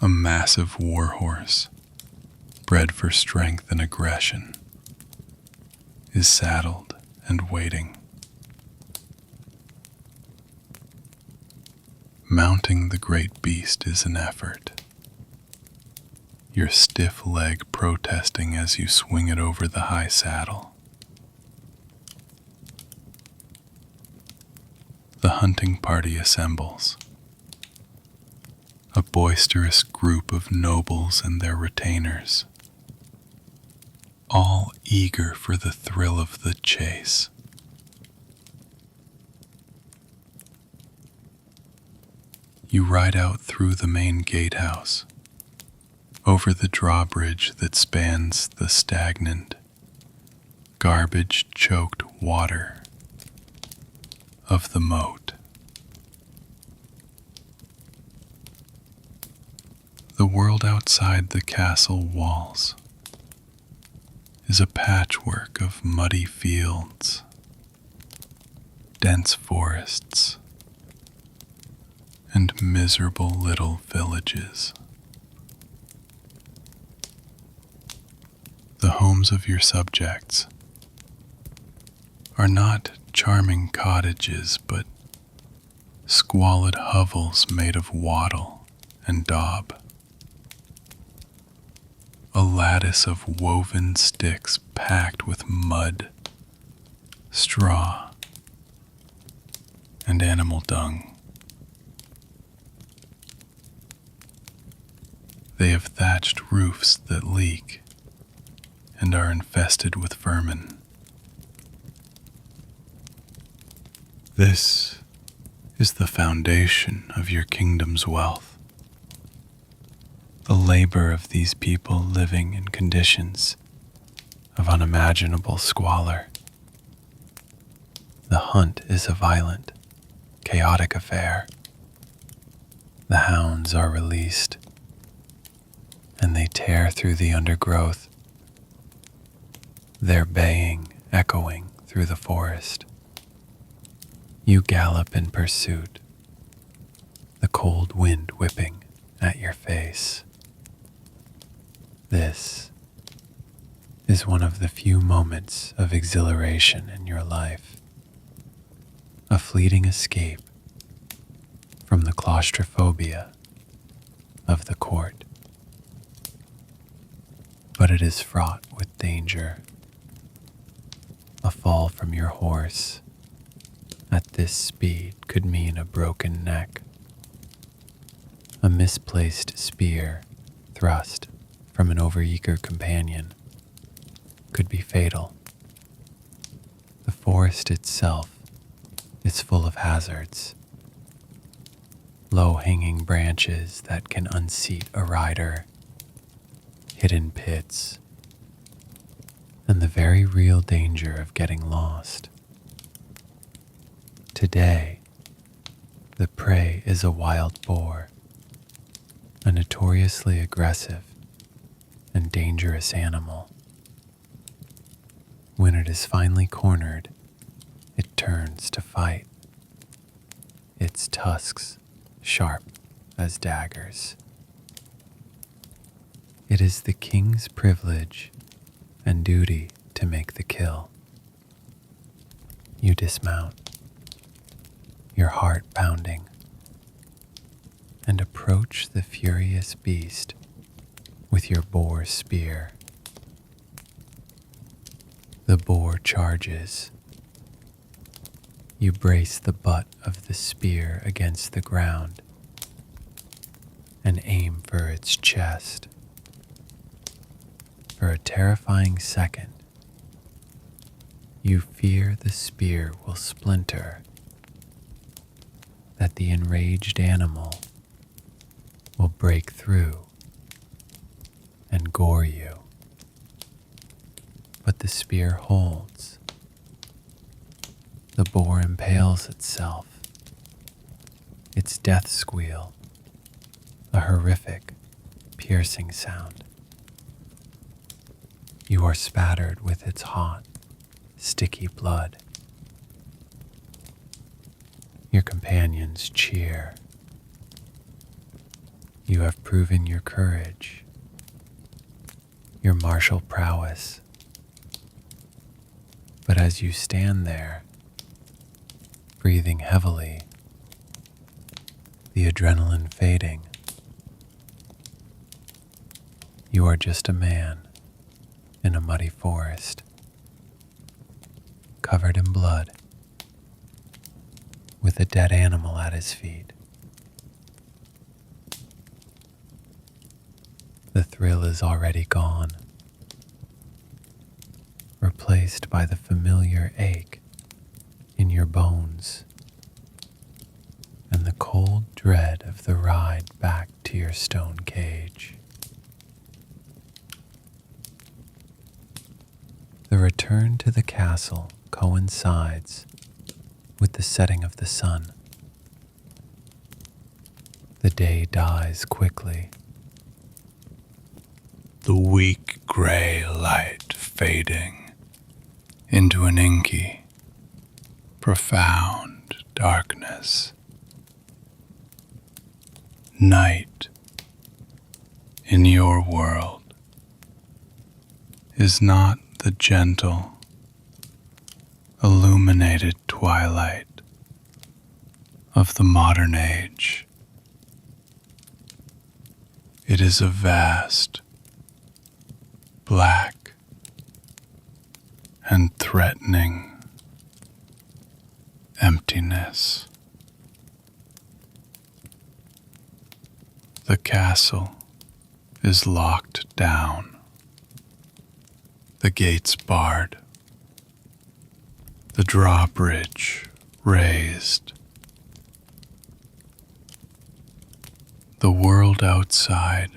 a massive war horse bred for strength and aggression, is saddled and waiting. Mounting the great beast is an effort, your stiff leg protesting as you swing it over the high saddle. The hunting party assembles, a boisterous group of nobles and their retainers, all eager for the thrill of the chase. You ride out through the main gatehouse, over the drawbridge that spans the stagnant, garbage-choked water of the moat. The world outside the castle walls is a patchwork of muddy fields, dense forests, and miserable little villages. The homes of your subjects are not charming cottages, but squalid hovels made of wattle and daub. A lattice of woven sticks packed with mud, straw, and animal dung. They have thatched roofs that leak and are infested with vermin. This is the foundation of your kingdom's wealth. The labor of these people living in conditions of unimaginable squalor. The hunt is a violent, chaotic affair. The hounds are released, and they tear through the undergrowth, their baying echoing through the forest. You gallop in pursuit, the cold wind whipping at your face. This is one of the few moments of exhilaration in your life, a fleeting escape from the claustrophobia of the court. But it is fraught with danger. A fall from your horse at this speed could mean a broken neck. A misplaced spear thrust from an overeager companion could be fatal. The forest itself is full of hazards. Low-hanging branches that can unseat a rider, hidden pits, and the very real danger of getting lost. Today, the prey is a wild boar, a notoriously aggressive and dangerous animal. When it is finally cornered, it turns to fight, its tusks sharp as daggers. It is the king's privilege and duty to make the kill. You dismount, your heart pounding, and approach the furious beast with your boar spear. The boar charges. You brace the butt of the spear against the ground and aim for its chest. For a terrifying second, you fear the spear will splinter, that the enraged animal will break through and gore you. But the spear holds. The boar impales itself, its death squeal, a horrific, piercing sound. You are spattered with its hot, sticky blood. Your companions cheer. You have proven your courage, your martial prowess. But as you stand there, breathing heavily, the adrenaline fading, you are just a man in a muddy forest, covered in blood, with a dead animal at his feet. The thrill is already gone, replaced by the familiar ache in your bones and the cold dread of the ride back to your stone cage. The return to the castle coincides with the setting of the sun. The day dies quickly. The weak gray light fading into an inky, profound darkness. Night in your world is not the gentle, illuminated twilight of the modern age. It is a vast, black, and threatening emptiness. The castle is locked down, the gates barred, the drawbridge raised. The world outside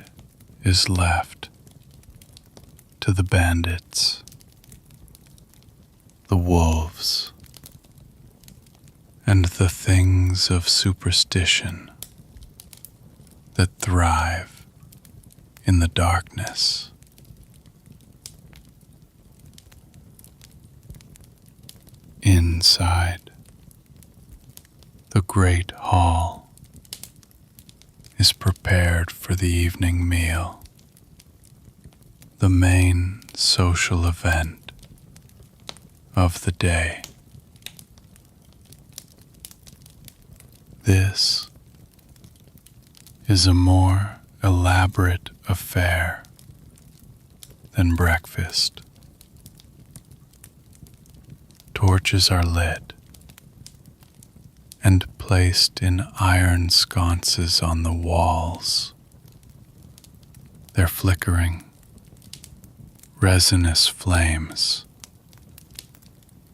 is left to the bandits, the wolves, and the things of superstition that thrive in the darkness. Inside, the great hall is prepared for the evening meal, the main social event of the day. This is a more elaborate affair than breakfast. Torches are lit and placed in iron sconces on the walls. Their flickering, resinous flames,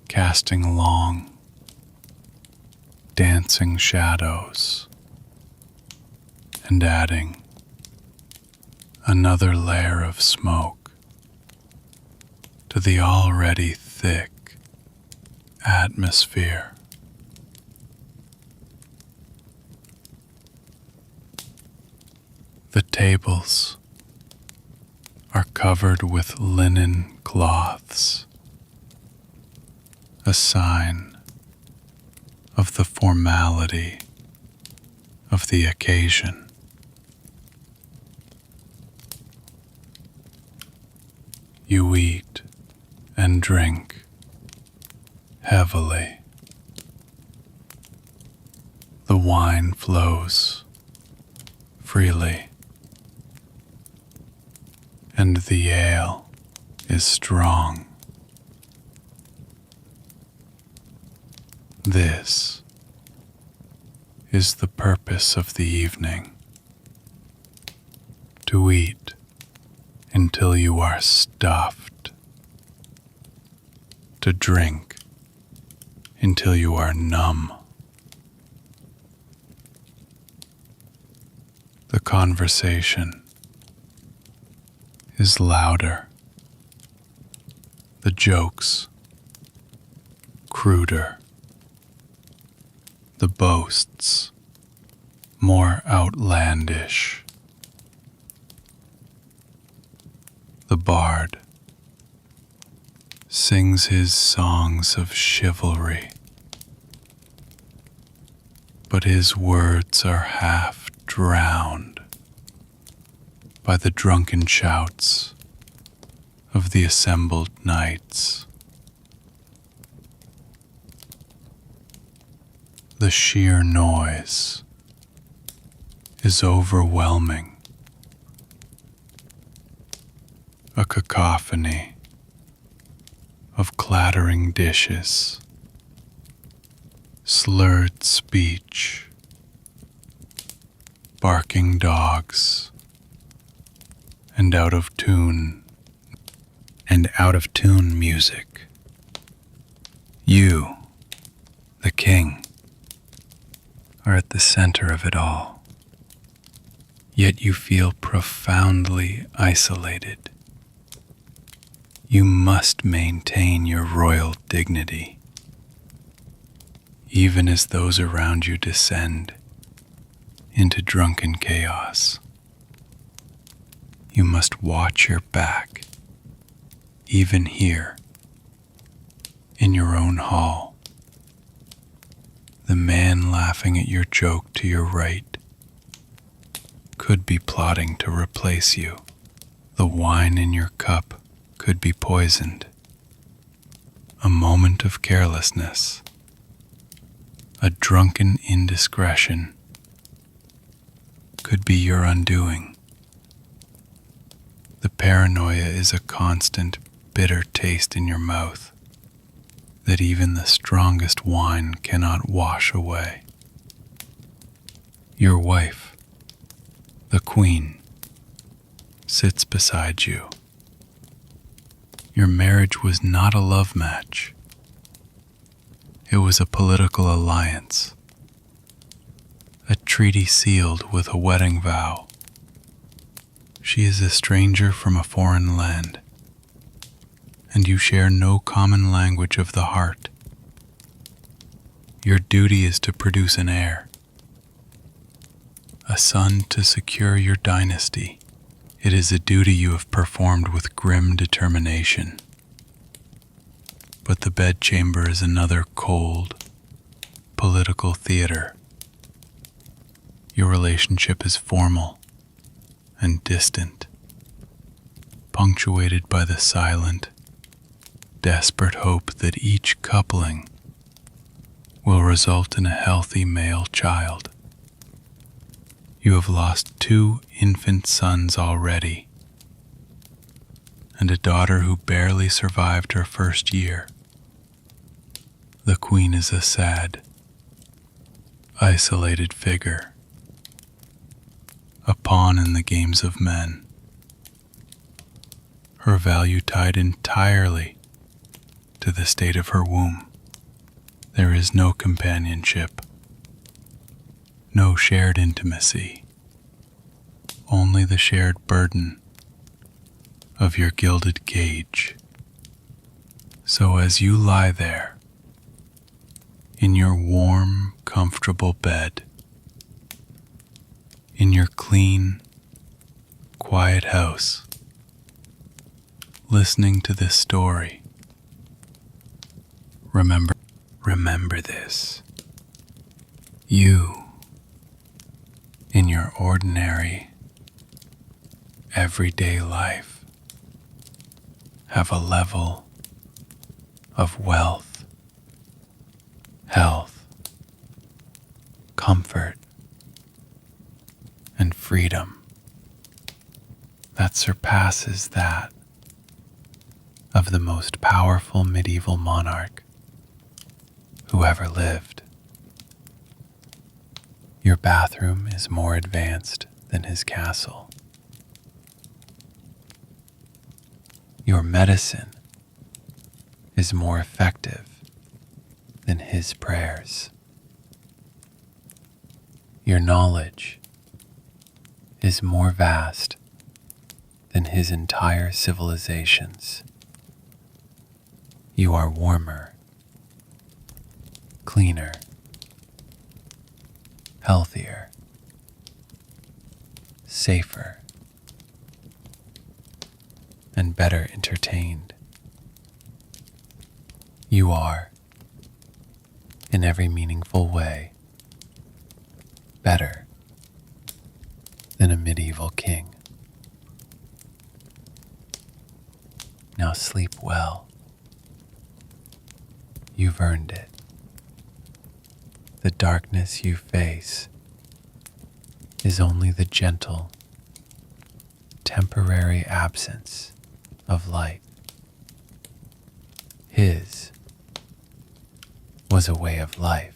casting long, dancing shadows and adding another layer of smoke to the already thick atmosphere. The tables are covered with linen cloths, a sign of the formality of the occasion. You eat and drink heavily. The wine flows freely, and the ale is strong. This is the purpose of the evening: to eat until you are stuffed, to drink until you are numb. The conversation is louder, the jokes cruder, the boasts more outlandish. The bard sings his songs of chivalry, but his words are half drowned by the drunken shouts of the assembled knights. The sheer noise is overwhelming, a cacophony of clattering dishes, slurred speech, barking dogs, and out of tune music. You, the king, are at the center of it all, yet you feel profoundly isolated. You must maintain your royal dignity, even as those around you descend into drunken chaos. You must watch your back, even here, in your own hall. The man laughing at your joke to your right could be plotting to replace you. The wine in your cup could be poisoned. A moment of carelessness, a drunken indiscretion, could be your undoing. The paranoia is a constant, bitter taste in your mouth that even the strongest wine cannot wash away. Your wife, the queen, sits beside you. Your marriage was not a love match. It was a political alliance, a treaty sealed with a wedding vow. She is a stranger from a foreign land, and you share no common language of the heart. Your duty is to produce an heir, a son to secure your dynasty. It is a duty you have performed with grim determination. But the bedchamber is another cold, political theater. Your relationship is formal and distant, punctuated by the silent, desperate hope that each coupling will result in a healthy male child. You have lost 2 infant sons already, and a daughter who barely survived her first year. The queen is a sad, isolated figure, a pawn in the games of men, her value tied entirely to the state of her womb. There is no companionship, no shared intimacy, only the shared burden of your gilded cage. So as you lie there, in your warm, comfortable bed, in your clean, quiet house, listening to this story, remember this. You, in your ordinary, everyday life, have a level of wealth, health, comfort, and freedom that surpasses that of the most powerful medieval monarch who ever lived. Your bathroom is more advanced than his castle. Your medicine is more effective than his prayers. Your knowledge is more vast than his entire civilizations. You are warmer, cleaner, healthier, safer, and better entertained. You are, in every meaningful way, better than a medieval king. Now sleep well. You've earned it. The darkness you face is only the gentle, temporary absence of light. His was a way of life.